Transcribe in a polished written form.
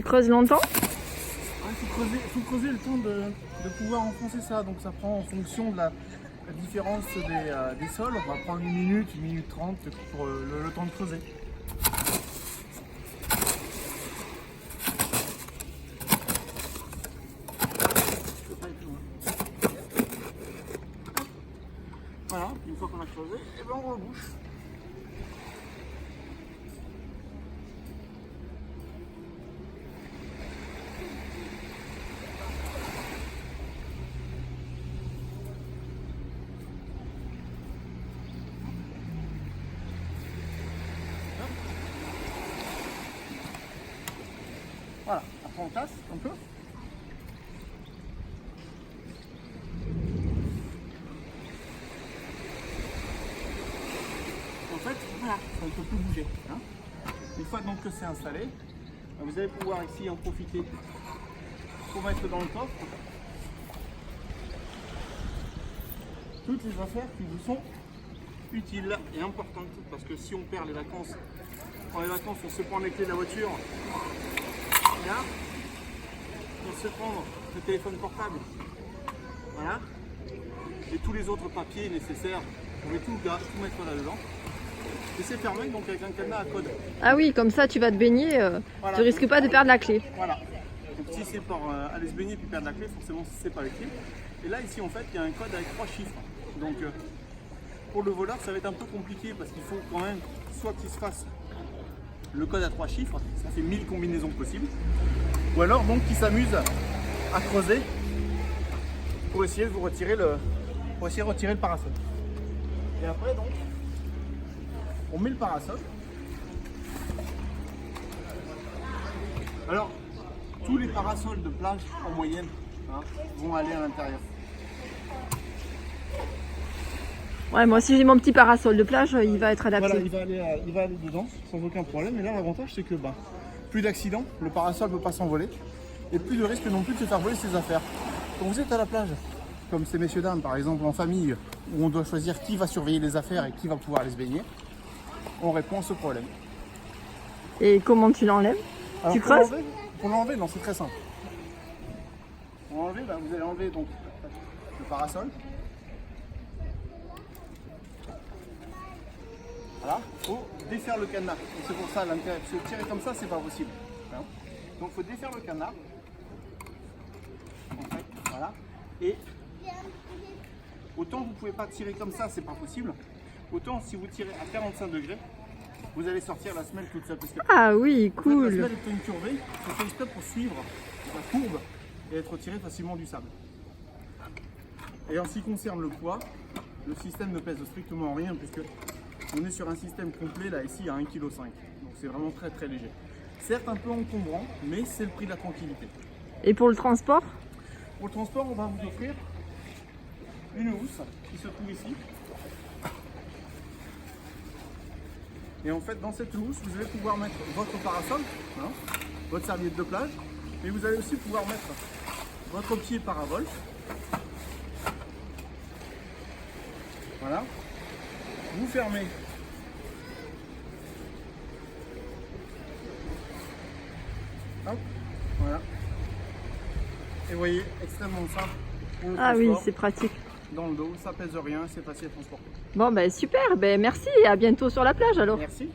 creuses longtemps? Il faut creuser le temps de pouvoir enfoncer ça. Donc ça prend en fonction de la différence des sols. On va prendre 1 minute 30 pour le temps de creuser. Voilà, une fois qu'on a creusé, et ben on rebouche. Voilà, après on tasse un peu. En fait, voilà, ça ne peut plus bouger. Hein. Une fois donc que c'est installé, vous allez pouvoir ici en profiter pour mettre dans le coffre toutes les affaires qui vous sont utiles et importantes. Parce que si on perd les vacances, pendant les vacances on se prend les clés de la voiture, là, on se prend le téléphone portable, voilà, et tous les autres papiers nécessaires, on va tout mettre là-dedans. Et c'est fermé donc avec un cadenas à code. Ah oui, comme ça tu vas te baigner, Voilà. tu risques pas de perdre la clé. Voilà. Donc si c'est pour aller se baigner puis perdre la clé, forcément c'est pas utile. Et là ici en fait il y a un code avec 3 chiffres. Donc pour le voleur ça va être un peu compliqué parce qu'il faut quand même soit qu'il se fasse le code à 3 chiffres, ça fait 1000 combinaisons possibles. Ou alors donc qu'il s'amuse à creuser pour essayer de vous retirer le parasol. Et après donc on met le parasol. Alors, tous les parasols de plage en moyenne vont aller à l'intérieur. Ouais, moi si j'ai mon petit parasol de plage, il va être adapté. Voilà, il va aller dedans sans aucun problème. Et là, l'avantage, c'est que plus d'accidents, le parasol ne peut pas s'envoler. Et plus de risque non plus de se faire voler ses affaires. Quand vous êtes à la plage, comme ces messieurs dames par exemple en famille, où on doit choisir qui va surveiller les affaires et qui va pouvoir aller se baigner, on répond à ce problème. Et comment tu l'enlèves? Tu creuses? Pour l'enlever, non, c'est très simple. Pour l'enlever, vous allez enlever donc le parasol. Voilà, il faut défaire le cadenas. C'est pour ça l'intérêt. Parce que tirer comme ça, c'est pas possible. Hein. Donc il faut défaire le cadenas. En fait, voilà. Et autant vous ne pouvez pas tirer comme ça, c'est pas possible. Autant si vous tirez à 45 degrés, vous allez sortir la semelle toute seule. Parce que, Ah oui, en fait, cool. la semelle est une curvée, c'est fait exprès pour suivre la courbe et être tiré facilement du sable. Et en ce qui concerne le poids, le système ne pèse strictement rien puisque on est sur un système complet là ici à 1,5 kg. Donc c'est vraiment très très léger. Certes un peu encombrant, mais c'est le prix de la tranquillité. Et pour le transport? Pour le transport, on va vous offrir une housse qui se trouve ici. Et en fait, dans cette housse, vous allez pouvoir mettre votre parasol, hein, votre serviette de plage, mais vous allez aussi pouvoir mettre votre pied parabole. Voilà. Vous fermez. Hop, voilà. Et vous voyez, extrêmement simple pour le Ah oui, transport. c'est pratique. Dans le dos, ça pèse rien, c'est facile à transporter. Bon, ben super, ben merci et à bientôt sur la plage alors. Merci.